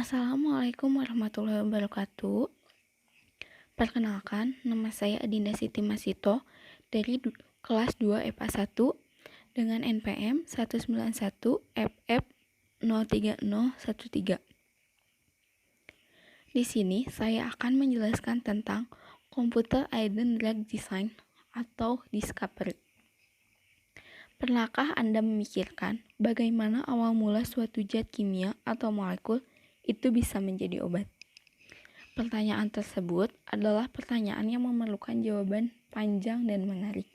Assalamualaikum warahmatullahi wabarakatuh. Perkenalkan, nama saya Adinda Siti Masito dari kelas 2 IPA 1 dengan NPM 191FF03013. Di sini saya akan menjelaskan tentang Computer Aided Drug Design atau Discovery. Pernahkah Anda memikirkan bagaimana awal mula suatu zat kimia atau molekul itu bisa menjadi obat? Pertanyaan tersebut adalah pertanyaan yang memerlukan jawaban panjang dan menarik.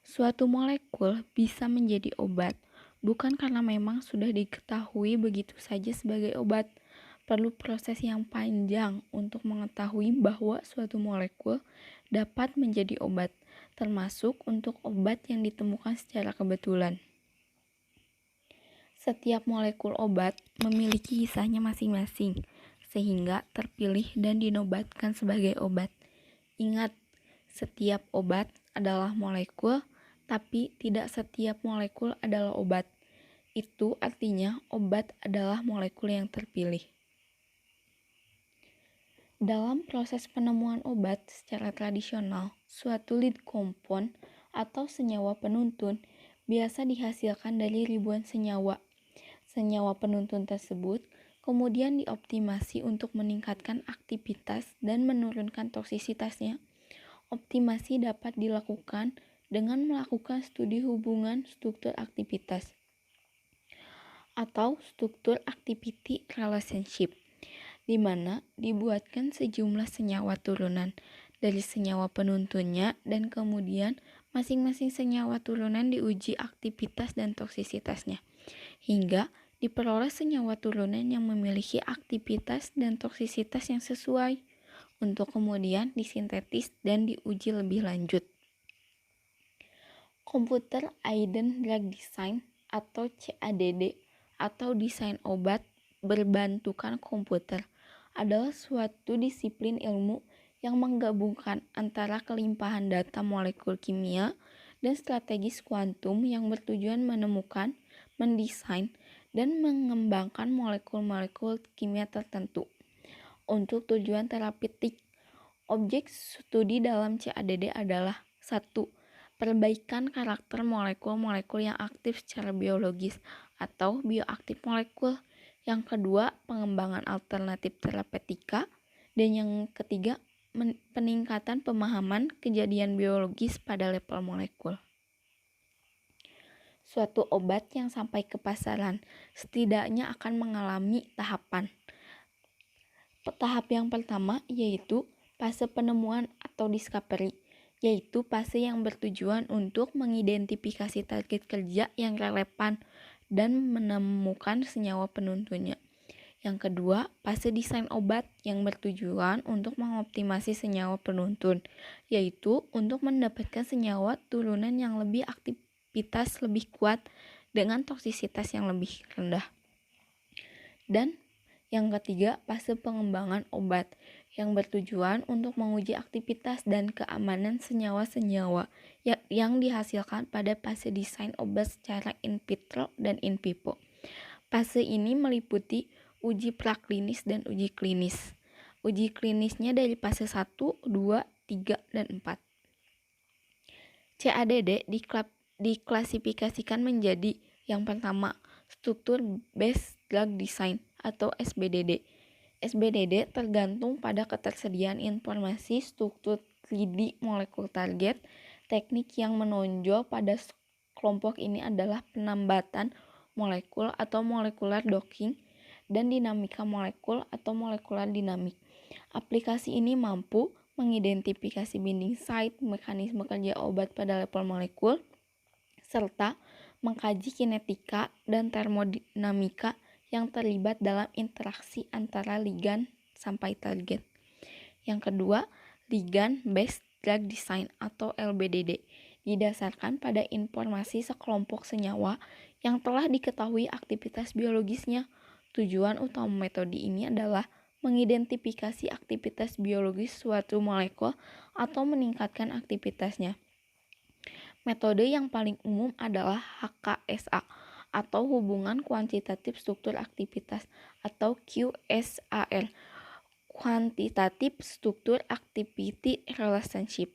Suatu molekul bisa menjadi obat bukan karena memang sudah diketahui begitu saja sebagai obat. Perlu proses yang panjang untuk mengetahui bahwa suatu molekul dapat menjadi obat, termasuk untuk obat yang ditemukan secara kebetulan. Setiap molekul obat memiliki kisahnya masing-masing, sehingga terpilih dan dinobatkan sebagai obat. Ingat, setiap obat adalah molekul, tapi tidak setiap molekul adalah obat. Itu artinya obat adalah molekul yang terpilih. Dalam proses penemuan obat secara tradisional, suatu lead compound atau senyawa penuntun biasa dihasilkan dari ribuan senyawa. Senyawa penuntun tersebut kemudian dioptimasi untuk meningkatkan aktivitas dan menurunkan toksisitasnya. Optimasi dapat dilakukan dengan melakukan studi hubungan struktur aktivitas atau struktur activity relationship, di mana dibuatkan sejumlah senyawa turunan dari senyawa penuntunnya dan kemudian masing-masing senyawa turunan diuji aktivitas dan toksisitasnya hingga diperoleh senyawa turunan yang memiliki aktivitas dan toksisitas yang sesuai untuk kemudian disintetis dan diuji lebih lanjut. Computer Aided Drug Design atau CADD atau desain obat berbantukan komputer adalah suatu disiplin ilmu yang menggabungkan antara kelimpahan data molekul kimia dan strategis kuantum yang bertujuan menemukan, mendesain, dan mengembangkan molekul-molekul kimia tertentu untuk tujuan terapeutik. Objek studi dalam CADD adalah 1. Perbaikan karakter molekul-molekul yang aktif secara biologis atau bioaktif molekul. Yang kedua, pengembangan alternatif terapeutika. Dan yang ketiga, peningkatan pemahaman kejadian biologis pada level molekul. Suatu obat yang sampai ke pasaran setidaknya akan mengalami tahapan. Tahap yang pertama yaitu fase penemuan atau discovery, yaitu fase yang bertujuan untuk mengidentifikasi target kerja yang relevan dan menemukan senyawa penuntunnya. Yang kedua, fase desain obat yang bertujuan untuk mengoptimasi senyawa penuntun, yaitu untuk mendapatkan senyawa turunan yang lebih aktivitas lebih kuat dengan toksisitas yang lebih rendah. Dan yang ketiga, fase pengembangan obat yang bertujuan untuk menguji aktivitas dan keamanan senyawa-senyawa yang dihasilkan pada fase desain obat secara in vitro dan in vivo. Fase ini meliputi uji praklinis dan uji klinis. Uji klinisnya dari fase 1, 2, 3, dan 4. CADD diklasifikasikan menjadi yang pertama, struktur based drug design atau SBDD. SBDD tergantung pada ketersediaan informasi struktur 3D molekul target. Teknik yang menonjol pada kelompok ini adalah penambatan molekul atau molekular docking dan dinamika molekul atau molekular dinamik. Aplikasi ini mampu mengidentifikasi binding site, mekanisme kerja obat pada level molekul, serta mengkaji kinetika dan termodinamika yang terlibat dalam interaksi antara ligan sampai target. Yang kedua, ligand based drug design atau LBDD didasarkan pada informasi sekelompok senyawa yang telah diketahui aktivitas biologisnya. Tujuan utama metode ini adalah mengidentifikasi aktivitas biologis suatu molekul atau meningkatkan aktivitasnya. Metode yang paling umum adalah HKSA atau hubungan kuantitatif struktur aktivitas atau QSAR, Quantitative Structure Activity Relationship.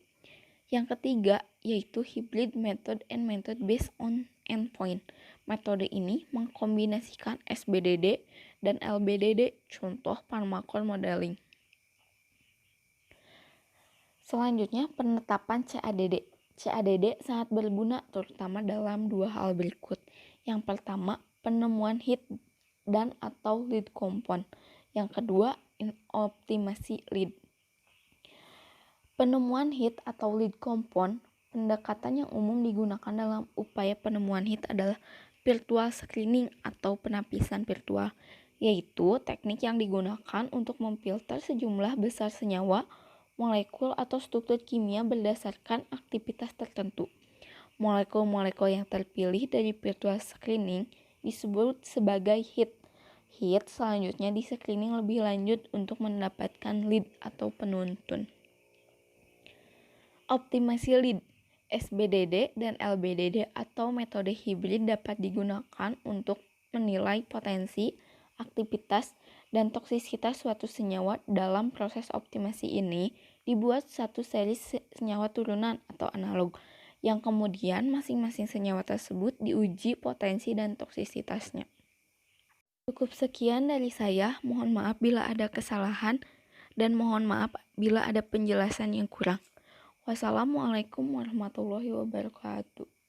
Yang ketiga yaitu hybrid method and method based on endpoint. Metode ini mengkombinasikan SBDD dan LBDD, contoh Parmakon modeling. Selanjutnya penetapan CADD. CADD sangat berguna terutama dalam dua hal berikut. Yang pertama, penemuan hit dan atau lead compound. Yang kedua, optimasi lead. Penemuan hit atau lead compound, pendekatan yang umum digunakan dalam upaya penemuan hit adalah virtual screening atau penapisan virtual, yaitu teknik yang digunakan untuk memfilter sejumlah besar senyawa, molekul atau struktur kimia berdasarkan aktivitas tertentu. Molekul-molekul yang terpilih dari virtual screening disebut sebagai hit. Hit selanjutnya di-screening lebih lanjut untuk mendapatkan lead atau penuntun. Optimasi lead, SBDD dan LBDD atau metode hibrid dapat digunakan untuk menilai potensi, aktivitas, dan toksisitas suatu senyawa. Dalam proses optimasi ini dibuat satu seri senyawa turunan atau analog, yang kemudian masing-masing senyawa tersebut diuji potensi dan toksisitasnya. Cukup sekian dari saya, mohon maaf bila ada kesalahan dan mohon maaf bila ada penjelasan yang kurang. Wassalamualaikum warahmatullahi wabarakatuh.